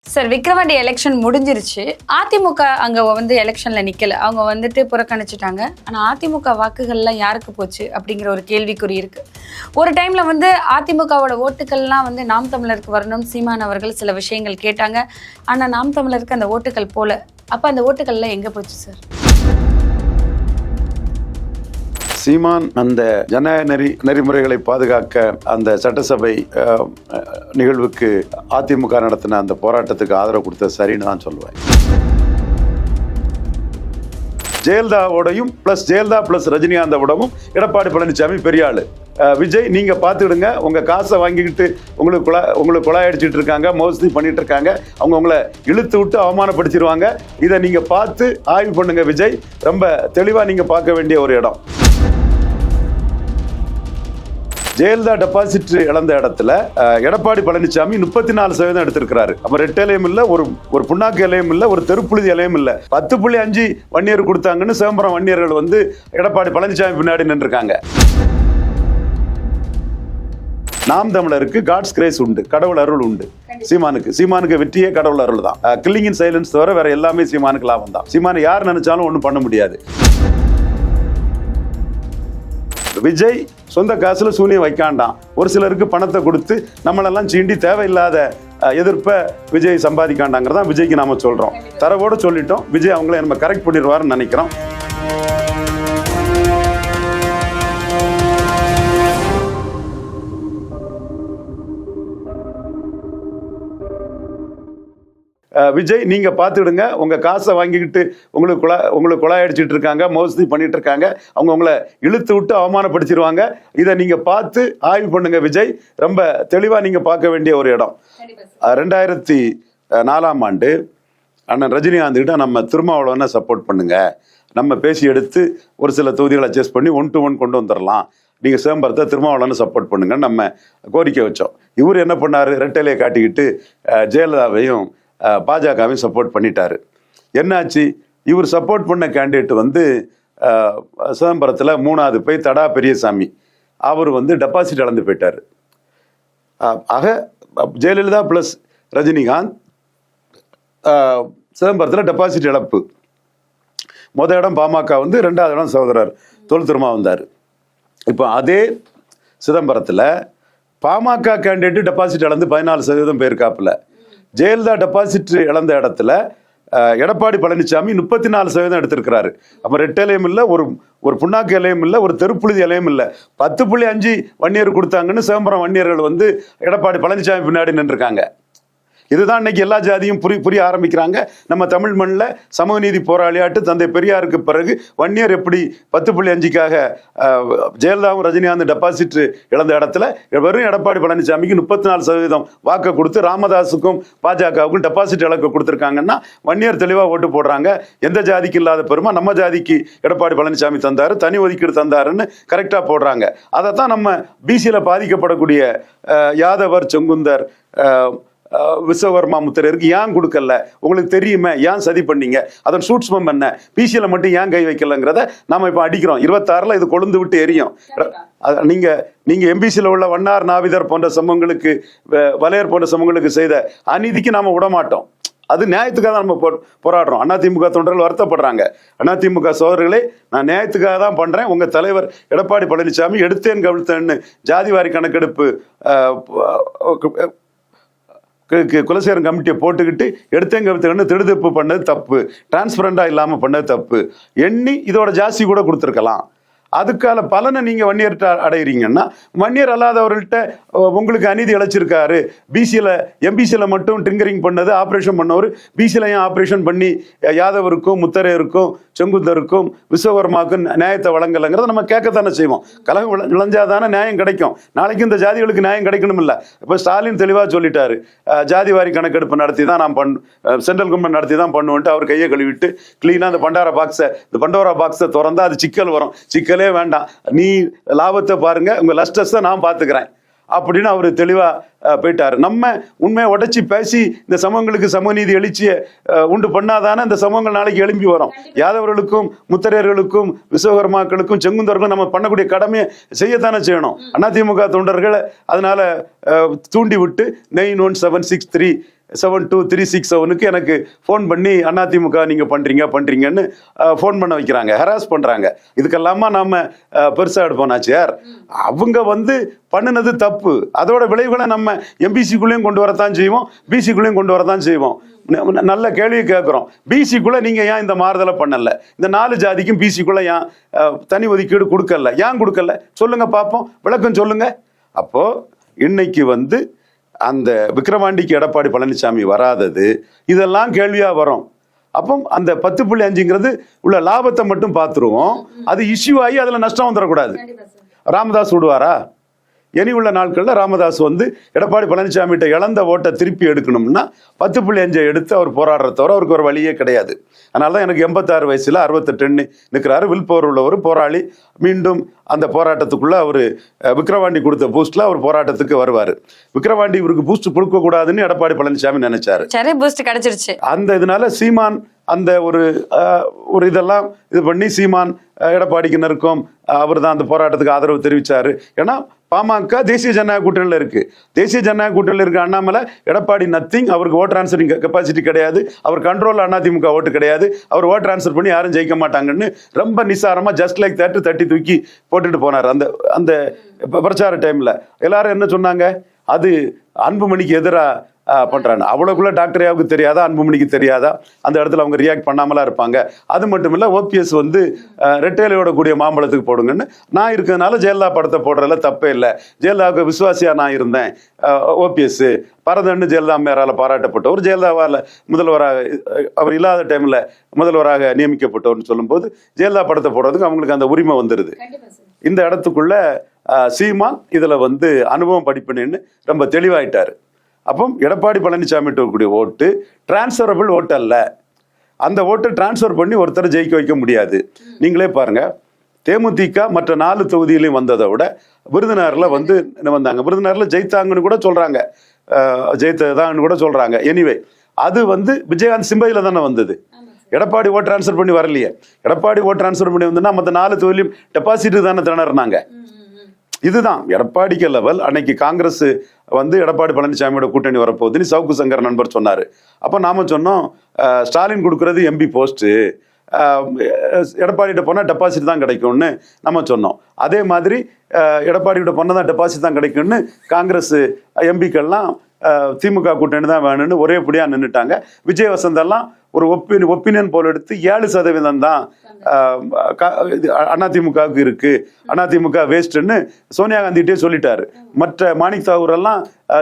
Sir Vikravandi election முடிஞ்சிருச்சு. அதிமுக அங்க வந்து எலெக்ஷன்ல நிக்கல, அவங்க வந்துட்டு புறக்கணிச்சுட்டாங்க. ஆனா அதிமுக வாக்குகள்லாம் யாருக்கு போச்சு அப்படிங்கிற ஒரு கேள்விக்குறி இருக்கு. ஒரு டைம்ல வந்து அதிமுகவோட ஓட்டுக்கள்லாம் வந்து நாம் தமிழருக்கு வரணும், சீமான் அவர்கள் சில விஷயங்கள் கேட்டாங்க. ஆனா நாம் தமிழருக்கு அந்த ஓட்டுகள் போல. அப்ப அந்த ஓட்டுகள்லாம் எங்க போச்சு சார்? சீமான் அந்த ஜனநாயக நெறிமுறைகளை பாதுகாக்க அந்த சட்டசபை நிகழ்வுக்கு அதிமுக நடத்தின அந்த போராட்டத்துக்கு ஆதரவு கொடுத்த சரின்னு தான் சொல்லுவேன். ஜெயலலிதாவோடையும் பிளஸ் ஜெயலலிதா பிளஸ் ரஜினிகாந்தோடவும் எடப்பாடி பழனிசாமி பெரிய ஆளு. விஜய் நீங்க பார்த்துக்கிடுங்க, உங்க காசை வாங்கிக்கிட்டு உங்களுக்கு கொலை அடிச்சுட்டு இருக்காங்க, மோசடி பண்ணிட்டு இருக்காங்க, அவங்க உங்களை இழுத்து விட்டு அவமானப்படுத்திடுவாங்க. இதை நீங்க பார்த்து ஆய்வு பண்ணுங்க விஜய். ரொம்ப தெளிவா நீங்க பார்க்க வேண்டிய ஒரு இடம். ஜெயலலிதா டெபாசிட் இழந்த இடத்துல எடப்பாடி பழனிசாமி 34% எடுத்திருக்கிறாரு. அப்ப ரெட்டை இலையும் இல்ல, ஒரு புண்ணாக்கு இலையும் இல்ல, ஒரு தெருப்புழுதி இலையும் இல்ல. 10.5 வன்னியர் கொடுத்தாங்கன்னு சிதம்பரம் வன்னியர்கள் வந்து எடப்பாடி பழனிசாமி பின்னாடி நின்றுருக்காங்க. நாம் தமிழருக்கு காட்ஸ் கிரேஸ் உண்டு, கடவுள் அருள் உண்டு. சீமானுக்கு வெற்றியே கடவுள் அருள் தான். கில்லிங் இன் சைலன்ஸ் தவிர வேற எல்லாமே சீமானுக்கு லாபம் தான். சீமானை யார் நினைச்சாலும் ஒன்றும் பண்ண முடியாது. விஜய் சொந்த காசுல சூனியம் வைக்காண்டாம். ஒரு சிலருக்கு பணத்தை கொடுத்து நம்மளெல்லாம் சீண்டி தேவையில்லாத எதிர்ப்பை விஜய் சம்பாதிக்காண்டாங்கிறதான் விஜய்க்கு நாம சொல்றோம். தரவோட சொல்லிட்டோம். விஜய் அவங்கள நம்ம கரெக்ட் பண்ணிடுவாருன்னு நினைக்கிறோம். விஜய் நீங்க பார்த்துடுங்க, உங்க காசை வாங்கிக்கிட்டு உங்களுக்கு கொலை அடிச்சுட்டு இருக்காங்க, மோசடி பண்ணிட்டு இருக்காங்க, அவங்க உங்களை இழுத்து விட்டு அவமானப்படுத்திடுவாங்க. இதை நீங்க பார்த்து ஆய்வு பண்ணுங்க விஜய். ரொம்ப தெளிவா நீங்க பார்க்க வேண்டிய ஒரு இடம். 2004ஆம் ஆண்டு அண்ணன் ரஜினிகாந்த் கிட்ட நம்ம திருமாவளவனை சப்போர்ட் பண்ணுங்க, நம்ம பேசி எடுத்து ஒரு சில தொகுதிகளை அட்ஜஸ்ட் பண்ணி 1 to 1 கொண்டு வந்துடலாம், நீங்க சிதம்பரத்தை திருமாவளவனை சப்போர்ட் பண்ணுங்கன்னு நம்ம கோரிக்கை வச்சோம். இவர் என்ன பண்ணாரு, ரெட்டையிலையை காட்டிக்கிட்டு ஜெயலலிதாவையும் பாஜகவையும் சப்போர்ட் பண்ணிட்டாரு. என்னாச்சு, இவர் சப்போர்ட் பண்ண கேண்டிடேட் வந்து சிதம்பரத்தில் 3வது போய் தடா பெரியசாமி, அவர் வந்து டெபாசிட் இழந்து போயிட்டார். ஆக ஜெயலலிதா பிளஸ் ரஜினிகாந்த் சிதம்பரத்தில் டெபாசிட் இழப்பு. முதல் இடம் பாமக வந்து, 2வது இடம் சகோதரர் தொல் திருமா வந்தார். இப்போ அதே சிதம்பரத்தில் பாமக கேண்டிடேட் டெபாசிட் இழந்து 14% போயிருக்காப்புல. ஜெயலலிதா டெபாசிட் இழந்த இடத்துல எடப்பாடி பழனிசாமி 34% எடுத்திருக்கிறாரு. அப்ப ரெட்டை இலையும் இல்ல, ஒரு புண்ணாக்கு இலையும் இல்ல, ஒரு தெருப்புழுதி இலையும் இல்ல. 10.5 வன்னியர் கொடுத்தாங்கன்னு சிதம்பரம் வன்னியர்கள் வந்து எடப்பாடி பழனிசாமி பின்னாடி நின்றுருக்காங்க. இதுதான் இன்னைக்கு எல்லா ஜாதியும் புரிய ஆரம்பிக்கிறாங்க. நம்ம தமிழ் மண்ணில் சமூக நீதி போராளியாட்டு தந்தை பெரியாருக்கு பிறகு வன்னியர் எப்படி 10.5க்காக ஜெயலலிதாவும் ரஜினிகாந்த் டெபாசிட் இழந்த இடத்துல வெறும் எடப்பாடி பழனிசாமிக்கு 34% வாக்கு கொடுத்து ராமதாஸுக்கும் பாஜகவுக்கும் டெபாசிட் இழக்க கொடுத்துருக்காங்கன்னா வன்னியர் தெளிவாக ஓட்டு போடுறாங்க. எந்த ஜாதிக்கு இல்லாத பெருமை நம்ம ஜாதிக்கு எடப்பாடி பழனிசாமி தந்தாரு, தனி ஒதுக்கீடு தந்தாருன்னு கரெக்டாக போடுறாங்க. அதைத்தான் நம்ம பிசியில் பாதிக்கப்படக்கூடிய யாதவர், செங்குந்தர், விஸ்வகர்மா முத்திரையருக்கு ஏன் கொடுக்கல, உங்களுக்கு தெரியுமே, ஏன் சதி பண்ணீங்க, அதன் சூட்ச்மம் என்ன, பிசியில மட்டும் ஏன் கை வைக்கலங்கிறத நாம இப்ப அடிக்கிறோம். 26ல் இது கொழுந்து விட்டு எரியும். நீங்க எம்பிசியில் உள்ள வண்ணார், நாவிதர் போன்ற சமூகங்களுக்கு, வலையர் போன்ற சமூகங்களுக்கு செய்த அநீதிக்கு நாம விடமாட்டோம். அது நியாயத்துக்காக தான் நம்ம போராடுறோம். அதிமுக தொண்டர்கள் வருத்தப்படுறாங்க. அதிமுக சோதரர்களே, நான் நியாயத்துக்காக தான் பண்றேன். உங்க தலைவர் எடப்பாடி பழனிசாமி எடுத்தேன் கவிழ்த்தேன்னு ஜாதிவாரி கணக்கெடுப்பு குலசேகரன் கமிட்டியை போட்டுக்கிட்டு எடுத்தேங்க திடுதிப்பு பண்ணது தப்பு, டிரான்ஸ்பரண்டா இல்லாம பண்ணது தப்பு. எண்ணி இதோட ஜாஸ்தி கூட கொடுத்துருக்கலாம். அதுக்கான பலனை நீங்க வன்னியர்கிட்ட அடைகிறீங்கன்னா, வன்னியர் அல்லாதவர்கள்ட்ட உங்களுக்கு அநீதி இழைச்சிருக்காரு. எம்பிசியில மட்டும் டிங்கரிங் பண்ணது, ஆப்ரேஷன் பண்ணவர் பிசியில ஏன் ஆப்ரேஷன் பண்ணி யாதவருக்கும், முத்தரையருக்கும், செங்குந்தருக்கும், விஸ்வகர்மாவுக்கும் நியாயத்தை வழங்கலைங்கிறத நம்ம கேட்கத்தானே செய்வோம். கலகம் விளைஞ்சாதானே நியாயம் கிடைக்கும். நாளைக்கு இந்த ஜாதிகளுக்கு நியாயம் கிடைக்கணும் இல்ல. இப்ப ஸ்டாலின் தெளிவா சொல்லிட்டாரு, ஜாதிவாரி கணக்கெடுப்பு நடத்தி தான் நான் சென்ட்ரல் கவர்மெண்ட் நடத்தி தான் பண்ணுவேன்ட்டு அவர் கையை கழுவிட்டு கிளீனா இந்த பண்டோரா பாக்ஸை திறந்தா அது சிக்கல் வரும். சிக்கல் வேண்டாம், நீ லாபத்தை பாருங்க, உங்க லஸ்டஸ் நான் பாத்துக்கிறேன் அப்படின்னு அவரு தெளிவா போயிட்டாரு. நம்ம உண்மையை உடைச்சி பேசி இந்த சமூகங்களுக்கு சமநீதி எழுச்சியை உண்டு பண்ணாதானே இந்த சமூகங்கள் நாளைக்கு எழும்பி வரும். யாதவர்களுக்கும், முத்தரையர்களுக்கும், விஸ்வகர்மாக்களுக்கும், செங்குந்தர்களுக்கும் நம்ம பண்ணக்கூடிய கடமையை செய்யத்தானே செய்யணும். அதிமுக தொண்டர்களை அதனால தூண்டி விட்டு 91763 7236 எனக்கு ஃபோன் பண்ணி அதிமுக நீங்கள் பண்ணுறீங்கன்னு ஃபோன் பண்ண வைக்கிறாங்க, ஹெராஸ் பண்ணுறாங்க. இதுக்கெல்லாமா நம்ம பெருசாக எடுப்போம் நாச்சியார். அவங்க வந்து பண்ணினது தப்பு, அதோட விளைவுகளை நம்ம எம்பிசிக்குள்ளேயும் கொண்டு வரத்தான் செய்வோம், பிசிக்குள்ளேயும் கொண்டு வரத்தான் செய்வோம். நல்ல கேள்வி கேட்குறோம். பிசிக்குள்ள நீங்கள் ஏன் இந்த மாறுதலை பண்ணல? இந்த 4 ஜாதிக்கும் பிசிக்குள்ள ஏன் தனி ஒதுக்கீடு கொடுக்கல? ஏன் கொடுக்கல சொல்லுங்க பார்ப்போம், விளக்கம் சொல்லுங்க. அப்போ இன்னைக்கு வந்து அந்த விக்கிரவாண்டிக்கு எடப்பாடி பழனிசாமி வராதது இதெல்லாம் கேள்வியா வரும். அப்போ அந்த 10.5ங்கிறது உள்ள லாபத்தை மட்டும் பார்த்துருவோம். அது இஷ்யூ ஆகி அதில் நஷ்டம் வந்துடக்கூடாது. ராமதாஸ் விடுவாரா? இனி உள்ள நாட்களில் ராமதாஸ் வந்து எடப்பாடி பழனிசாமிகிட்ட இழந்த ஓட்டை திருப்பி எடுக்கணும்னா 10.5 எடுத்து அவர் போராடுற தவிர அவருக்கு ஒரு வழியே கிடையாது. அதனால தான் எனக்கு 86 வயசுல 68 நிற்கிறாரு. வில் பவர் உள்ள ஒரு போராளி. மீண்டும் அந்த போராட்டத்துக்குள்ள அவர் விக்கிரவாண்டி கொடுத்த பூஸ்ட்ல அவர் போராட்டத்துக்கு வருவார். விக்கிரவாண்டி இவருக்கு பூஸ்ட் கொடுக்க கூடாதுன்னு எடப்பாடி பழனிசாமி நினைச்சாரு. சரி, பூஸ்ட் கிடைச்சிருச்சு. அந்த இதனால சீமான் அந்த ஒரு இதெல்லாம் இது பண்ணி சீமான் எடப்பாடிக்கு நெருக்கம், அவர் தான் அந்த போராட்டத்துக்கு ஆதரவு தெரிவிச்சாரு. ஏன்னா பாமக தேசிய ஜனநாயக கூட்டணியில் இருக்கு. தேசிய ஜனநாயக கூட்டணியில் இருக்க அண்ணாமலை எடப்பாடி நத்திங், அவருக்கு ஓட் டிரான்ஸ்ஃபரிங் கெப்பாசிட்டி கிடையாது, அவர் கண்ட்ரோல் அதிமுக ஓட்டு கிடையாது, அவர் ஓட் டிரான்ஸ்ஃபர் பண்ணி யாரும் ஜெயிக்க மாட்டாங்கன்னு ரொம்ப நிசாரமா ஜஸ்ட் லைக் தட்டி தூக்கி போட்டுட்டு போனார். அந்த பிரச்சார டைம்ல எல்லாரும் என்ன சொன்னாங்க? அது அன்புமணிக்கு எதிராக பண்றாங்க. அவ்வளவுக்குள்ள டாக்டர் ஐயாவுக்கு தெரியாதா, அன்புமணிக்கு தெரியாதா? அந்த இடத்துல அவங்க ரியாக்ட் பண்ணாமலா இருப்பாங்க. அது மட்டும் இல்ல, ஓபிஎஸ் வந்து ரெட்டையிலோட கூடிய மாம்பழத்துக்கு போடுங்கன்னு நான் இருக்கிறதுனால ஜெயலலிதா படத்தை போடுறதுல தப்பே இல்லை. ஜெயலலிதாவுக்கு விசுவாசியா நான் இருந்தேன். ஓபிஎஸ் பரதன்னு ஜெயலலிதா அம்மையாரால் பாராட்டப்பட்டவர், ஜெயலலிதாவால் முதல்வராக அவர் இல்லாத டைம்ல முதல்வராக நியமிக்கப்பட்டவர்னு சொல்லும்போது ஜெயலலிதா படத்தை போடுறதுக்கு அவங்களுக்கு அந்த உரிமை வந்துடுது. இந்த இடத்துக்குள்ள சீமான் இதுல வந்து அனுபவம் படிப்பினு ரொம்ப தெளிவாயிட்டாரு. அப்போ எடப்பாடி பழனிசாமி கூடிய ஓட்டு டிரான்ஸ்ஃபரபிள் ஓட்டு அல்ல. அந்த ஓட்டை டிரான்ஸ்ஃபர் பண்ணி ஒருத்தரை ஜெயிக்க வைக்க முடியாது. நீங்களே பாருங்க, தேமுதிக மற்ற 4 தொகுதியிலையும் வந்ததை விட விருதுநகர்ல வந்து வந்தாங்க. விருதுநகர்ல ஜெயித்தாங்கன்னு கூட சொல்றாங்க, ஜெயித்ததான்னு கூட சொல்றாங்க. எனிவே அது வந்து விஜயகாந்த் சிம்பையில தானே வந்தது. எடப்பாடி ஓட் டிரான்ஸ்ஃபர் பண்ணி வரலையே. எடப்பாடி ஓட் டிரான்ஸ்ஃபர் பண்ணி வந்தோம்னா மற்ற 4 தொகுதியிலும் டெபாசிட் தானே திணறினாங்க. இதுதான் எடப்பாடிக்கு லெவல். அன்னைக்கு காங்கிரஸ் வந்து எடப்பாடி பழனிசாமியோட கூட்டணி வரப்போகுதுன்னு சவுக்கு சங்கர் நண்பர் சொன்னாரு. அப்போ நாம சொன்னோம், ஸ்டாலின் கொடுக்கறது எம்பி போஸ்ட், எடப்பாடிகிட்ட போனால் டெபாசிட் தான் கிடைக்கும்னு நம்ம சொன்னோம். அதே மாதிரி எடப்பாடிகிட்ட போனால் தான் டெபாசிட் தான் கிடைக்கும்னு காங்கிரஸ் எம்பிக்கள்லாம் திமுக கூட்டணி தான் வேணும்னு ஒரே படியா நின்றுட்டாங்க. விஜய் வசந்தெல்லாம் ஒரு ஒப்பீனியன் போல் எடுத்து 7% தான் அதிமுகவுக்கு இருக்கு, அதிமுக வேஸ்ட்ன்னு சோனியா காந்திகிட்டே சொல்லிட்டாரு. மற்ற மாணிக் தாகூர் எல்லாம்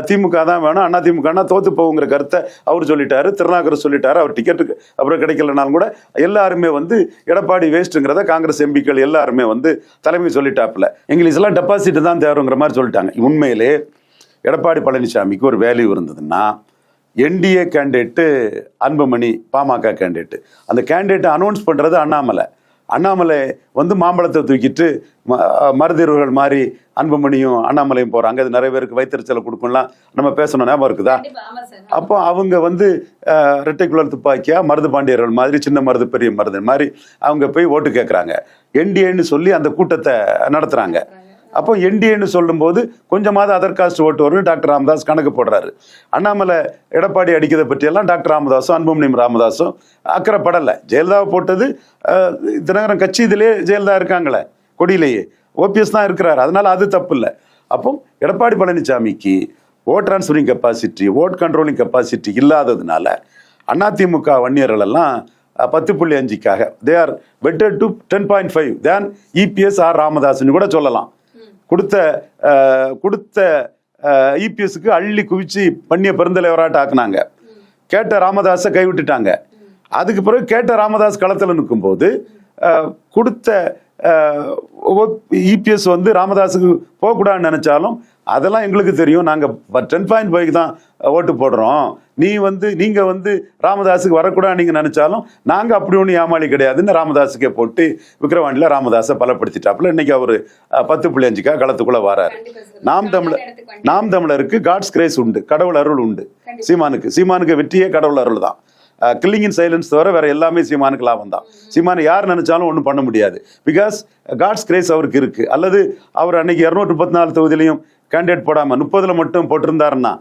திமுக தான் வேணும், அதிமுகனா தோத்து போகுங்கிற கருத்தை அவர் சொல்லிட்டாரு. திருநாகர் சொல்லிட்டாரு. அவர் டிக்கெட்டுக்கு அப்புறம் கிடைக்கலனாலும் கூட எல்லாருமே வந்து எடப்பாடி வேஸ்ட்டுங்கிறத காங்கிரஸ் எம்பிக்கள் எல்லாருமே வந்து தலைமை சொல்லிட்டாப்புல. எங்களுக்கு எல்லாம் டெபாசிட் தான் தேவைங்கிற மாதிரி சொல்லிட்டாங்க. உண்மையிலே எடப்பாடி பழனிசாமிக்கு ஒரு வேல்யூ இருந்ததுன்னா, NDA candidate Anbumani PMK candidate, அந்த கேண்டிடேட்டை அனௌன்ஸ் பண்ணுறது அண்ணாமலை வந்து மாம்பழத்தை தூக்கிட்டு மருதீரர்கள் மாதிரி அன்புமணியும் அண்ணாமலையும் போகிறாங்க. அது நிறைய பேருக்கு வைத்தறிச்சலை கொடுக்கலாம். நம்ம பேசணும், ஞாபகம் இருக்குதா? அப்போ அவங்க வந்து ரெட்டைக்குழல் துப்பாக்கியா மருது பாண்டியர்கள் மாதிரி, சின்ன மருது பெரிய மருது மாதிரி அவங்க போய் ஓட்டு கேட்குறாங்க. என்டிஏன்னு சொல்லி அந்த கூட்டத்தை நடத்துகிறாங்க. அப்போ என்டிஏன்னு சொல்லும்போது கொஞ்சமாவது அதர் காஸ்ட் ஓட்டு வரும்னு டாக்டர் ராமதாஸ் கணக்கு போடுறாரு. அண்ணாமலை எடப்பாடி அடிக்கிறத பற்றியெல்லாம் டாக்டர் ராமதாஸும் அன்புமணி ராமதாஸும் அக்கறைப்படலை. ஜெயலலிதா போட்டது தினகரன் கட்சி இதிலே ஜெயலலிதா இருக்காங்களே கொடியிலேயே, ஓபிஎஸ் தான் இருக்கிறாரு. அதனால அது தப்பு இல்லை. அப்போ எடப்பாடி பழனிசாமிக்கு vote transferring capacity, vote controlling capacity இல்லாததுனால அதிமுக வன்னியர்கள் எல்லாம் 10.5க்காக they are better to 10.5 than EPS or ராமதாஸ்ன்னு கூட சொல்லலாம். கொடுத்த இபிஎஸ்க்கு அள்ளி குவிச்சு பண்ணிய பெருந்தலைவராட்ட ஆக்குனாங்க. கேட்ட ராமதாஸை கைவிட்டுட்டாங்க. அதுக்கு பிறகு கேட்ட ராமதாஸ் களத்தில் நிற்கும் போது கொடுத்த இபிஎஸ் வந்து ராமதாஸுக்கு போகக்கூடாதுன்னு நினைச்சாலும் அதெல்லாம் எங்களுக்கு தெரியும், நாங்கள் 10.5 தான் ஓட்டு போடுறோம், நீங்கள் வந்து ராமதாஸுக்கு வரக்கூடாது நீங்கள் நினைச்சாலும் நாங்கள் அப்படி ஒன்றும் ஏமாளி கிடையாதுன்னு ராமதாஸுக்கே போட்டு விக்கிரவாண்டியில் ராமதாஸை பலப்படுத்திட்டாப்புல. இன்னைக்கு அவர் 10.5க்காக களத்துக்குள்ள வராரு. நாம் தமிழருக்கு காட்ஸ் கிரேஸ் உண்டு, கடவுள் அருள் உண்டு. சீமானுக்கு வெற்றியே கடவுள் அருள் தான். கில்லிங் இன் சைலன்ஸ் தவிர வேற எல்லாமே சீமானுக்கு லாபம் தான். சீமானு யார் நினைச்சாலும் ஒன்றும் பண்ண முடியாது. பிகாஸ் காட்ஸ் கிரேஸ் அவருக்கு இருக்கு. அல்லது அவர் அன்னைக்கு 234 தொகுதியிலையும் கேண்டிடேட் போடாம 30 மட்டும் போட்டிருந்தாருன்னா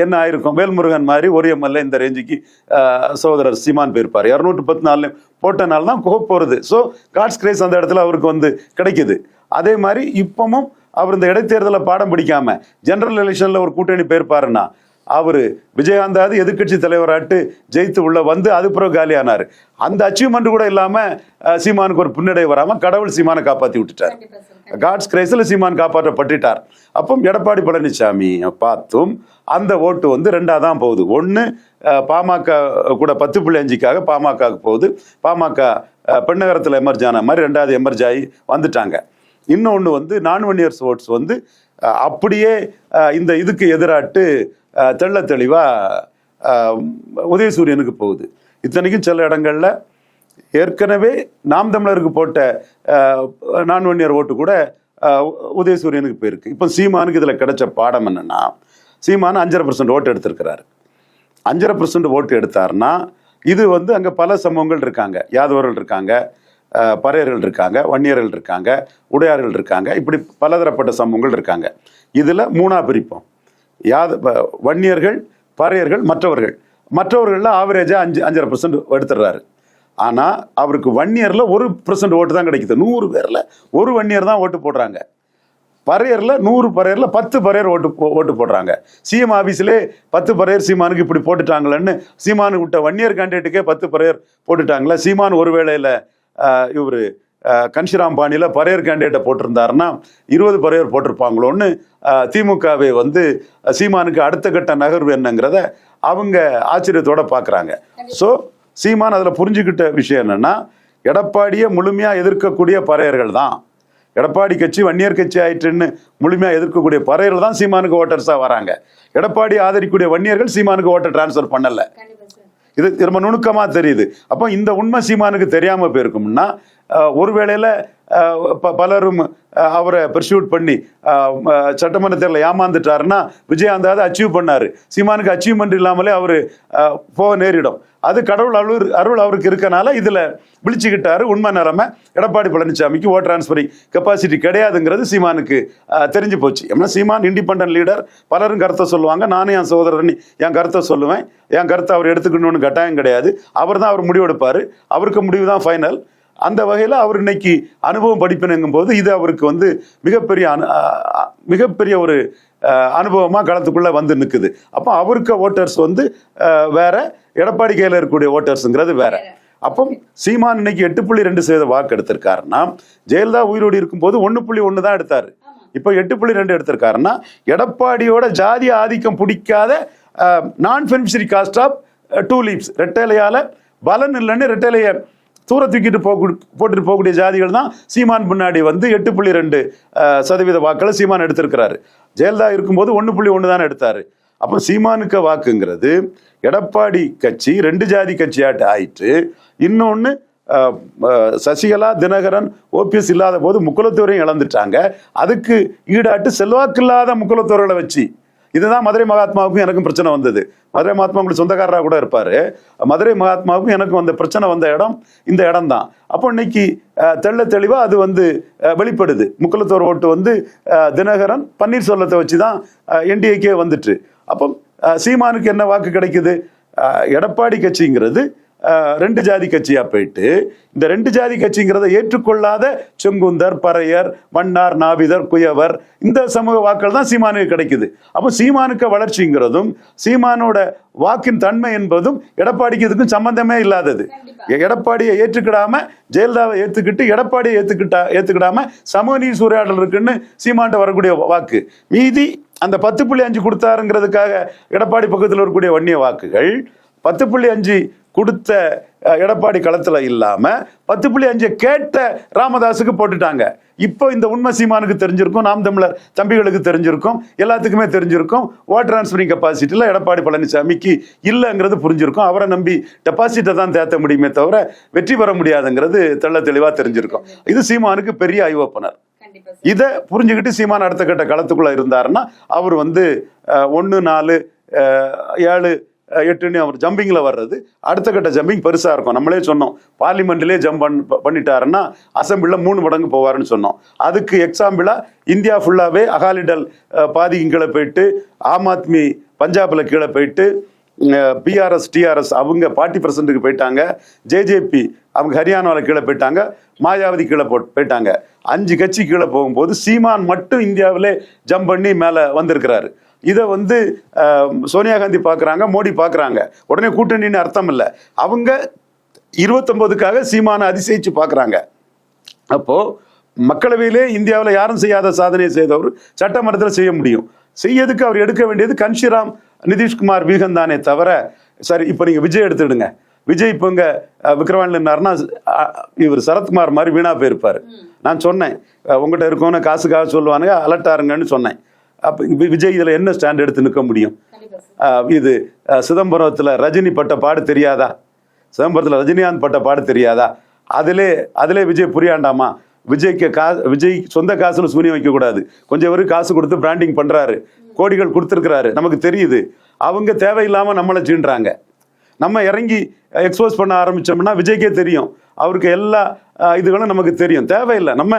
என்ன ஆயிருக்கும், வேல்முருகன் மாதிரி ஒரு எம்எல்ஏ இந்த ரேஞ்சுக்கு சகோதரர் சீமான் போயிருப்பார். 214 போட்டனால தான் போறது. ஸோ காட்ஸ் கிரேஸ் அந்த இடத்துல அவருக்கு வந்து கிடைக்குது. அதே மாதிரி இப்பவும் அவர் இந்த இடைத்தேர்தலை பாடம் பிடிக்காம ஜெனரல் எலெக்ஷன்ல ஒரு கூட்டணி போயிருப்பாருன்னா அவரு விஜயகாந்தாவது எதிர்கட்சி தலைவராட்டு ஜெயித்து உள்ள வந்து அது பிறகு காலியானாரு. அந்த அச்சீவ்மெண்ட் கூட இல்லாம சீமானுக்கு ஒரு பின்னடை வராம கடவுள் சீமானை காப்பாத்தி விட்டுட்டார். காட்ஸ் கிரைஸ்ல சீமான் காப்பாற்றப்பட்டுட்டார். அப்போ எடப்பாடி பழனிசாமி பார்த்தும் அந்த ஓட்டு வந்து ரெண்டா தான் போகுது. ஒன்று பாமக கூட 10.5க்காக பாமகவுக்கு போகுது. பாமக பெண்ணகரத்தில் எமர்ஜ் ஆன மாதிரி ரெண்டாவது எமர்ஜ் ஆகி வந்துட்டாங்க. இன்னொன்று வந்து நான்-வன்னியர்ஸ் ஓட்ஸ் வந்து அப்படியே இந்த இதுக்கு எதிராட்டு தெள்ள தெளிவா உதயசூரியனுக்கு போகுது. இத்தனைக்கும் சில இடங்கள்ல ஏற்கனவே நாம் தமிழருக்கு போட்ட நான்-வன்னியர் ஓட்டு கூட உதயசூரியனுக்கு போயிருக்கு. இப்போ சீமானுக்கு இதுல கிடைச்ச பாடம் என்னன்னா, சீமான் 5.5% ஓட்டு எடுத்திருக்கிறாரு. 5.5% ஓட்டு எடுத்தாருன்னா இது வந்து அங்க பல சமூகங்கள் இருக்காங்க. யாதவர்கள் இருக்காங்க, பறையர்கள் இருக்காங்க, வன்னியர்கள் இருக்காங்க, உடையார்கள் இருக்காங்க, இப்படி பலதரப்பட்ட சமூகங்கள் இருக்காங்க. இதுல 3ஆ பிரிப்போம். வன்னியர்கள், பறையர்கள், மற்றவர்கள்ல ஆவரேஜா 5.5% எடுத்துடுறாரு. ஆனா அவருக்கு வன்னியர்ல 1% ஓட்டு தான் கிடைக்குது. 100 பேர்ல ஒரு வன்னியர் தான் ஓட்டு போடுறாங்க. பறையர்ல 100 பறையர்ல 10 பறையர் ஓட்டு போடுறாங்க. சிஎம் ஆபீஸ்ல 10 பறையர் சீமானுக்கு இப்படி போட்டுட்டாங்களன்னு சீமானுக்கு விட்ட வன்னியர் கேண்டிடேட்டுக்கே 10 பறையர் போட்டுட்டாங்களா. சீமான் ஒரு வேளையில இவரு கன்ஷிராம் பாணியில பறையர் கேண்டிடேட்டை போட்டிருந்தாருன்னா 20 பறையர் போட்டிருப்பாங்களோன்னு திமுகவை வந்து சீமானுக்கு அடுத்த கட்ட நகர்வு என்னங்கிறத அவங்க ஆச்சரியத்தோட பாக்குறாங்க. ஸோ சீமான் அதுல புரிஞ்சுக்கிட்ட விஷயம் என்னன்னா, எடப்பாடியை முழுமையா எதிர்க்கக்கூடிய பறையர்கள் தான், எடப்பாடி கட்சி வன்னியர் கட்சி ஆயிட்டுன்னு முழுமையா எதிர்க்கக்கூடிய பறையர்கள் தான் சீமானுக்கு ஓட்டர்ஸா வராங்க. எடப்பாடி ஆதரிக்கூடிய வன்னியர்கள் சீமானுக்கு ஓட்டர் டிரான்ஸ்ஃபர் பண்ணல. இது ரொம்ப நுணுக்கமா தெரியுது. அப்போ இந்த உண்மை சீமானுக்கு தெரியாம போயிருக்கும்னா ஒருவேளையில பலரும் அவரை பர்சூட் பண்ணி சட்டமன்ற தேர்தலில் ஏமாந்துட்டாருன்னா விஜயகாந்தாவது அச்சீவ் பண்ணாரு. சீமானுக்கு அச்சீவ்மெண்ட் இல்லாமலே அவரு போக நேரிடும். அது கடவுள் அருள் அவருக்கு இருக்கனால இதுல விழிச்சுக்கிட்டாரு. உண்மை நிலைமை எடப்பாடி பழனிசாமிக்கு ஓட் டிரான்ஸ்பரிங் கெப்பாசிட்டி கிடையாதுங்கிறது சீமானுக்கு தெரிஞ்சு போச்சு. ஏன்னா சீமான் இண்டிபெண்டன்ட் லீடர், பலரும் கருத்தை சொல்லுவாங்க. நானும் என் சகோதரன் என் கருத்தை சொல்லுவேன். என் கருத்தை அவர் எடுத்துக்கணும்னு கட்டாயம் கிடையாது. அவர் தான் அவர் முடிவெடுப்பாரு. அவருக்கு முடிவு தான் ஃபைனல். அந்த வகையில் அவர் இன்னைக்கு அனுபவம் படிப்பினுங்கும் போது இது அவருக்கு வந்து மிகப்பெரிய ஒரு அனுபவமா களத்துக்குள்ள வந்து நிற்குது. அப்போ அவருக்கு ஓட்டர்ஸ் வந்து வேற, எடப்பாடி கையில் இருக்கக்கூடிய ஓட்டர்ஸுங்கிறது வேற. அப்போ சீமான் இன்னைக்கு 8.2% வாக்கு எடுத்திருக்காருன்னா ஜெயலலிதா உயிரோடு இருக்கும்போது 1.1 தான் எடுத்தாரு. இப்போ 8.2 எடுத்திருக்காருன்னா எடப்பாடியோட ஜாதி ஆதிக்கம் பிடிக்காத நான் பெனிஃபிஷரி காஸ்ட் ஆஃப் 2 லீவ்ஸ், ரெட்டைலையால பலன் இல்லைன்னு ரெட்டைலைய தூர தூக்கிட்டு போட்டுட்டு போகக்கூடிய ஜாதிகள் தான் சீமான் முன்னாடி வந்து 8.2% வாக்களை சீமான் எடுத்திருக்கிறாரு. ஜெயலலிதா இருக்கும்போது 1.1 தானே எடுத்தாரு. அப்போ சீமானுக்கு வாக்குங்கிறது எடப்பாடி கட்சி 2 ஜாதி கட்சியாட்டு ஆயிட்டு. இன்னொன்னு சசிகலா, தினகரன், ஓபிஎஸ் இல்லாத போது முக்குலத்தோரையும் இழந்துட்டாங்க. அதுக்கு ஈடாட்டு செல்வாக்கு இல்லாத முக்குலத்தோர்களை வச்சு, இதுதான் மதுரை மகாத்மாவுக்கும் எனக்கும் பிரச்சனை வந்தது. மதுரை மகாத்மா உங்களுக்கு சொந்தக்காரராக கூட இருப்பாரு. மதுரை மகாத்மாவுக்கும் எனக்கும் வந்த பிரச்சனை வந்த இடம் இந்த இடம் தான். அப்போ இன்னைக்கு தெள்ள தெளிவா அது வந்து வெளிப்படுது. முக்குலத்தோர் ஓட்டு வந்து தினகரன், பன்னீர்செல்வத்தை வச்சுதான் என்டிஏக்கே வந்துட்டு. அப்போ சீமானுக்கு என்ன வாக்கு கிடைக்குது? எடப்பாடி கட்சிங்கிறது 2 ஜாதி கட்சியா போயிட்டு இந்த 2 ஜாதி கட்சிங்கிறத ஏற்றுக்கொள்ளாத செங்குந்தர், பறையர், மன்னார், நாவிதர், குயவர் இந்த சமூக வாக்கள் தான் சீமானுக்கு கிடைக்குது. அப்போ சீமானுக்கு வளர்ச்சிங்கிறதும் சீமானோட வாக்கின் தன்மை என்பதும் எடப்பாடிக்கு இதுக்கும் சம்பந்தமே இல்லாதது. எடப்பாடியை ஏற்றுக்கிடாம ஜெயலலிதாவை ஏத்துக்கிட்டு எடப்பாடியை ஏத்துக்கிடாம சமூக நீதி சூறையாடல் இருக்குன்னு சீமான்ட்ட வரக்கூடிய வாக்கு. மீதி அந்த 10.5 கொடுத்தாருங்கிறதுக்காக எடப்பாடி பக்கத்தில் வரக்கூடிய வன்னிய வாக்குகள் 10.5 கொடுத்த எடப்பாடி களத்துல இல்லாம 10.5 கேட்ட ராமதாஸுக்கு போட்டுட்டாங்க. இப்போ இந்த உண்மை சீமானுக்கு தெரிஞ்சிருக்கும், நாம் தமிழர் தம்பிகளுக்கு தெரிஞ்சிருக்கும், எல்லாத்துக்குமே தெரிஞ்சிருக்கும். ஓட் டிரான்ஸ்பரிங் கெப்பாசிட்டில எடப்பாடி பழனிசாமிக்கு இல்லைங்கிறது புரிஞ்சிருக்கும். அவரை நம்பி டெபாசிட்டை தான் தேத்த முடியுமே தவிர வெற்றி பெற முடியாதுங்கிறது தெள்ள தெளிவா தெரிஞ்சிருக்கும். இது சீமானுக்கு பெரிய ஐ ஓப்பனர். இதை புரிஞ்சுக்கிட்டு சீமான் அடுத்த கட்ட களத்துக்குள்ள இருந்தாருன்னா அவர் வந்து 1, 4, 7 8ன்னு அவர் ஜம்பிங்கில் வர்றது அடுத்த கட்ட ஜம்பிங் பெருசாக இருக்கும். நம்மளே சொன்னோம் பார்லிமெண்ட்லேயே ஜம்ப் பண்ணிட்டாருன்னா அசம்பிளில் 3 மடங்கு போவாருன்னு சொன்னோம். அதுக்கு எக்ஸாம்பிளாக இந்தியா ஃபுல்லாகவே அகாலிடல் பாதிக்கு கீழே போயிட்டு, ஆம் ஆத்மி பஞ்சாபில் கீழே போயிட்டு, பிஆர்எஸ் டிஆர்எஸ் அவங்க 40% போயிட்டாங்க, ஜேஜேபி அவங்க ஹரியானாவில் கீழே போயிட்டாங்க, மாயாவதி கீழே போயிட்டாங்க. 5 கட்சி கீழே போகும்போது சீமான் மட்டும் இந்தியாவிலே ஜம்ப் பண்ணி மேலே வந்திருக்கிறாரு. இதை வந்து சோனியா காந்தி பார்க்குறாங்க, மோடி பார்க்குறாங்க. உடனே கூட்டணின்னு அர்த்தம் இல்லை. அவங்க 29க்காக சீமானை அதிசயிச்சு பார்க்குறாங்க. அப்போது மக்களவையிலே இந்தியாவில் யாரும் செய்யாத சாதனையை செய்தவர் சட்டமன்றத்தில் செய்ய முடியும். செய்யறதுக்கு அவர் எடுக்க வேண்டியது கன்ஷிராம், நிதிஷ்குமார், வீகன் தானே தவிர. சரி, இப்போ நீங்கள் விஜய் எடுத்துடுங்க. விஜய் இப்போ இங்கே விக்ரவாணியில் இருந்தாருன்னா இவர் சரத்குமார் மாதிரி வீணா போயிருப்பார். நான் சொன்னேன் உங்கள்கிட்ட இருக்கோன்னு காசுக்காக சொல்லுவானுங்க, அலர்ட்டாருங்கன்னு சொன்னேன். அப்போ விஜய் இதில் என்ன ஸ்டாண்ட் எடுத்து நிற்க முடியும்? இது சிதம்பரத்தில் ரஜினி பட்ட பாடு தெரியாதா? சிதம்பரத்தில் ரஜினிகாந்த் பட்ட பாடு தெரியாதா? அதிலே விஜய் புரியாண்டாமா? விஜய் சொந்த காசுல சூனியம் வைக்கக்கூடாது. கொஞ்சம் பேருக்கு காசு கொடுத்து பிராண்டிங் பண்றாரு, கோடிகள் கொடுத்துருக்கிறாரு, நமக்கு தெரியுது. அவங்க தேவையில்லாம நம்மளை சீன்றாங்க. நம்ம இறங்கி எக்ஸ்போஸ் பண்ண ஆரம்பிச்சோம்னா விஜய்க்கே தெரியும், அவருக்கு எல்லா இதுகளும் நமக்கு தெரியும். தேவையில்லை. நம்ம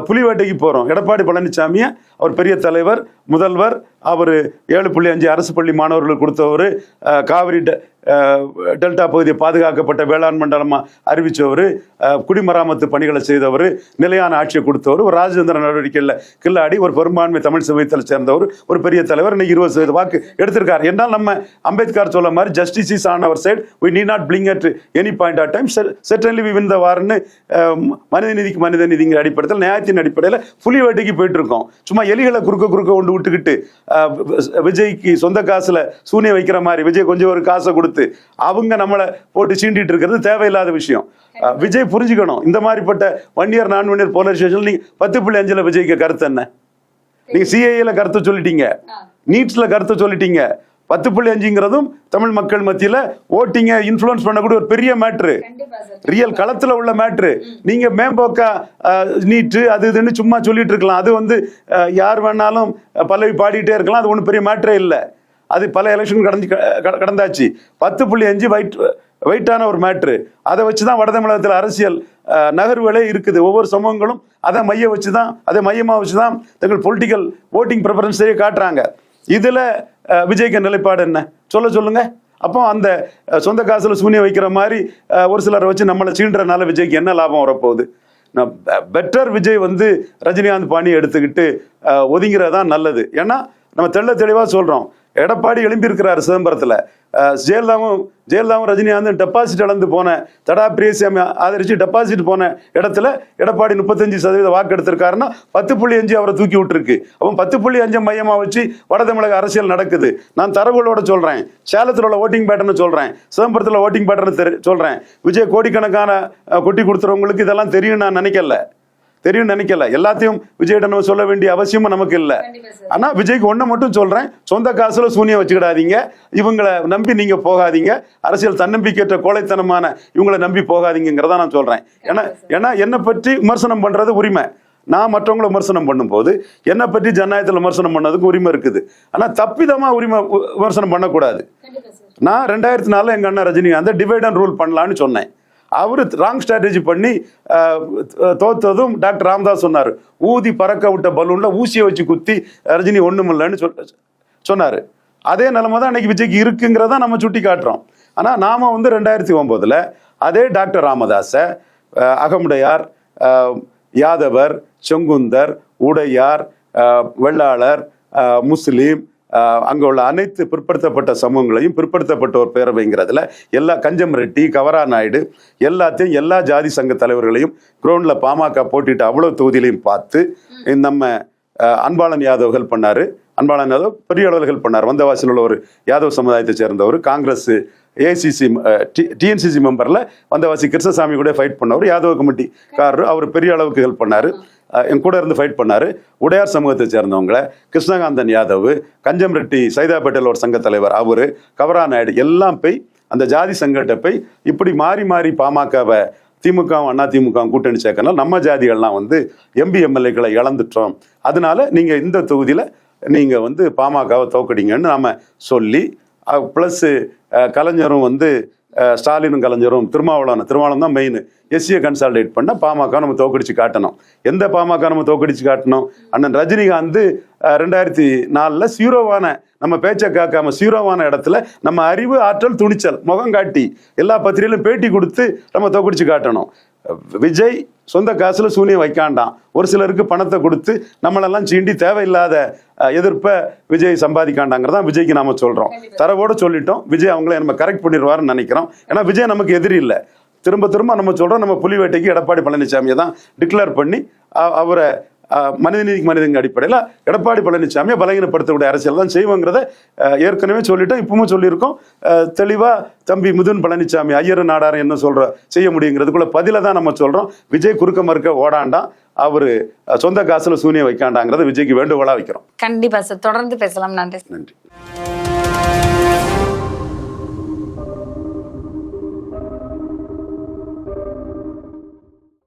புலிவேட்டைக்கு போகிறோம். எடப்பாடி பழனிசாமியை அவர் பெரிய தலைவர், முதல்வர், அவர் 7.5 அரசு பள்ளி மாணவர்களுக்கு கொடுத்தவர், காவிரி டெல்டா பகுதியை பாதுகாக்கப்பட்ட வேளாண் மண்டலமாக அறிவித்தவர், குடிமராமத்து பணிகளை செய்தவர், நிலையான ஆட்சியை கொடுத்தவர், ஒரு ராஜதந்திர நடவடிக்கையில் கில்லாடி ஒரு பெரும்பான்மை தமிழ் சமூகத்தில் சேர்ந்தவர், ஒரு பெரிய தலைவர். இன்னைக்கு 20% வாக்கு எடுத்திருக்கார். என்றால் நம்ம அம்பேத்கர் சொல்ல மாதிரி justice is on our side, we need not blink at any point of time, certainly we win the warன்னு மனித நீதிக்கு மனித நீதிங்கிற அடிப்படையில், நியாயத்தின் அடிப்படையில் புலிவேட்டைக்கு போயிட்டு இருக்கோம். சும்மா எலிகளை குறுக்க கொண்டு விட்டுக்கிட்டு விஜய்க்கு சொந்த காசுல சூனிய வைக்கிற மாதிரி விஜய் கொஞ்சம் ஒரு காசை கொடுத்து அவங்க நம்மளை போட்டு சீண்டிட்டு இருக்கிறது தேவையில்லாத விஷயம். விஜய் புரிஞ்சுக்கணும். இந்த மாதிரிப்பட்ட 1 year நான் 1 year போலரைசேஷன் நீங்க 10.5 விஜய்க்கு கருத்து என்ன? நீங்க சிஏஏல கருத்து சொல்லிட்டீங்க, நீட்ஸ்ல கருத்து சொல்லிட்டீங்க. 10.5ங்கிறதும் தமிழ் மக்கள் மத்தியில ஓட்டிங்க இன்ஃப்ளூயன்ஸ் பண்ணக்கூடிய ஒரு பெரிய மேட்ரு, ரியல் களத்துல உள்ள மேட்ரு. நீங்க மேம்போக்கா நீட்டு அது இதுன்னு சும்மா சொல்லிட்டு இருக்கலாம். அது வந்து யார் வேணாலும் பல்லவி பாடிட்டே இருக்கலாம். அது ஒன்றும் பெரிய மேட்ரே இல்லை. அது பல எலெக்ஷன் கடந்தாச்சு. 10.5 வெயிட்டான ஒரு மேட்ரு. அதை வச்சுதான் வட தமிழகத்தில் அரசியல் நகர்வுகளே இருக்குது. ஒவ்வொரு சமூகங்களும் அதை மையமாக வச்சுதான் தங்கள் பொலிட்டிக்கல் ஓட்டிங் ப்ரிஃபரன்ஸையே காட்டுறாங்க. இதுல விஜய்க்கு நிலைப்பாடு என்ன சொல்லுங்க. அப்போ அந்த சொந்த காசுல சூனியம் வைக்கிற மாதிரி ஒரு சிலரை வச்சு நம்மளை சீன்றனால விஜய்க்கு என்ன லாபம் வரப்போகுது? பெட்டர் விஜய் வந்து ரஜினிகாந்த் பாணி எடுத்துக்கிட்டு ஒதுங்கிறதான் நல்லது. ஏன்னா நம்ம தெளிவாக சொல்றோம், எடப்பாடி எழும்பி இருக்கிறாரு சிதம்பரத்தில். ஜெயலலிதாவும் ரஜினிகாந்தும் டெபாசிட் இழந்து போன, தடா பிரியசாமி ஆதரிச்சு டெபாசிட் போன இடத்துல எடப்பாடி 35% வாக்கு எடுத்திருக்காருன்னா 10.5 அவரை தூக்கி விட்டுருக்கு. அப்போ 10.5 மையமாக வச்சு வட தமிழக அரசியல் நடக்குது. நான் தரவுகளோட சொல்றேன், சேலத்தில் உள்ள ஓட்டிங் பேட்டர்னு சொல்றேன், சிதம்பரத்தில் ஓட்டிங் பேட்டர்னு சொல்றேன். விஜய் கோடிக்கணக்கான கொட்டி கொடுத்துறவங்களுக்கு இதெல்லாம் தெரியும் நான் நினைக்கல. எல்லாத்தையும் விஜயிடம் சொல்ல வேண்டிய அவசியமும் நமக்கு இல்லை. ஆனா விஜய்க்கு ஒண்ணு மட்டும் சொல்றேன், சொந்த காசுல சூனியம் வச்சுக்கிடாதீங்க, இவங்களை நம்பி நீங்க போகாதீங்க, அரசியல் தன்னம்பிக்கையற்ற கோழைத்தனமான இவங்களை நம்பி போகாதீங்கிறதா நான் சொல்றேன். ஏன்னா என்னை பற்றி விமர்சனம் பண்றது உரிமை. நான் மற்றவங்களை விமர்சனம் பண்ணும்போது என்னை பற்றி ஜனநாயகத்தில் விமர்சனம் பண்ணதுக்கு உரிமை இருக்குது. ஆனா தப்பிதமா விமர்சனம் பண்ணக்கூடாது. நான் 2004 எங்க அண்ணன் ரஜினிகாந்த் டிவைட் அண்ட் ரூல் பண்ணலான்னு சொன்னேன். அவரு ராங் ஸ்ட்ராட்டஜி பண்ணி தோத்ததும் டாக்டர் ராமதாஸ் சொன்னார், ஊதி பறக்க விட்ட பலூன்ல ஊசியை வச்சு குத்தி ரஜினி ஒண்ணுமில்லைன்னு சொன்னாரு. அதே நிலைமை தான் இன்னைக்கு விஜய்க்கு இருக்குங்கிறத நம்ம சுட்டி காட்டுறோம். ஆனா நாம வந்து 2009 அதே டாக்டர் ராமதாஸ அகமுடையார், யாதவர், செங்குந்தர், உடையார், வெள்ளாளர், முஸ்லீம், அங்கே உள்ள அனைத்து பிற்படுத்தப்பட்ட சமூகங்களையும் பிற்படுத்தப்பட்டோர் பேரவைங்கிறதுல எல்லா கஞ்சம் ரெட்டி, கவரா நாயுடு எல்லாத்தையும் எல்லா ஜாதி சங்க தலைவர்களையும் கிரௌண்டில் பாமக போட்டிட்டு அவ்வளோ தொகுதியிலையும் பார்த்து நம்ம அன்பாளன் யாதவ் ஹெல்ப் பண்ணாரு. அன்பாளன் யாதவ் பெரிய அளவில் ஹெல்ப் பண்ணார். வந்தவாசியில் உள்ள ஒரு யாதவ் சமுதாயத்தை சேர்ந்தவர், காங்கிரஸ் ஏசிசி டிஎன்சிசி மெம்பரில் வந்தவாசி கிருஷ்ணசாமி கூட ஃபைட் பண்ணவர், யாதவ் கமிட்டிக்காரர். அவர் பெரிய அளவுக்கு ஹெல்ப் பண்ணார், என் கூட இருந்து ஃபைட் பண்ணாரு. உடையார் சமூகத்தை சேர்ந்தவங்களை கிருஷ்ணகாந்தன் யாதவ், கஞ்சம் ரெட்டி சைதாப்பேட்டையில் ஒரு சங்க தலைவர் அவரு, கவரா நாயுடு எல்லாம் போய் அந்த ஜாதி சங்கத்தை போய் இப்படி மாறி பாமகவை திமுகவும் அதிமுகவும் கூட்டணி சேர்க்கனால நம்ம ஜாதிகள்லாம் வந்து எம்பி எம்எல்ஏக்களை இழந்துட்டோம், அதனால நீங்க இந்த தொகுதியில நீங்க வந்து பாமகவை தோக்கடிங்கன்னு நாம சொல்லி, பிளஸ் கலைஞரும் வந்து ஸ்டாலினும் கலைஞரும் திருமாவளவன் தான் மெயின் எஸ்சியை கன்சாலிடேட் பண்ண பாமக நம்ம தோக்கடிச்சு காட்டணும். எந்த பாமக நம்ம தோக்கடிச்சு காட்டணும்? அண்ணன் ரஜினிகாந்த் 2004 சீரோவான நம்ம பேச்சை காக்காம சீரோவான இடத்துல நம்ம அறிவு, ஆற்றல், துணிச்சல், முகம் காட்டி எல்லா பத்திரிகையிலும் பேட்டி கொடுத்து நம்ம தோக்கடிச்சு காட்டணும். விஜய் சொந்த காசுல சூனியம் வைக்காண்டாம். ஒரு சிலருக்கு பணத்தை கொடுத்து நம்மளெல்லாம் சீண்டி தேவையில்லாத எதிர்ப்பை விஜய் சம்பாதிக்காண்டாங்கிறதான் விஜய்க்கு நாம சொல்றோம். தரவோடு சொல்லிட்டோம். விஜய் அவங்கள நம்ம கரெக்ட் பண்ணிடுவாருன்னு நினைக்கிறோம். ஏன்னா விஜய் நமக்கு எதிரி இல்லை. திரும்ப திரும்ப நம்ம சொல்றோம், நம்ம புலிவேட்டைக்கு எடப்பாடி பழனிசாமியை தான் டிக்ளேர் பண்ணி அவரை மனிதநீதிக்கு மனிதங்க அடிப்படையில் எடப்பாடி பழனிசாமியை பலகீனப்படுத்தக்கூடிய அரசியல் தான் செய்வோங்கிறத ஏற்கனவே சொல்லிட்டோம். இப்பவும் சொல்லியிருக்கோம். தெளிவா தம்பி மிதுன் பழனிசாமி ஐயரு நாடாரு என்ன செய்ய முடியுங்கிறதுக்குள்ள பதில தான் நம்ம சொல்றோம். விஜய் குறுக்க மறுக்க ஓடாண்டாம், அவரு சொந்த காசுல சூனியம் வைக்காண்டாங்கிறத விஜய்க்கு வேண்டுகோளா வைக்கிறோம். கண்டிப்பா சார், தொடர்ந்து பேசலாம். நன்றி. நன்றி.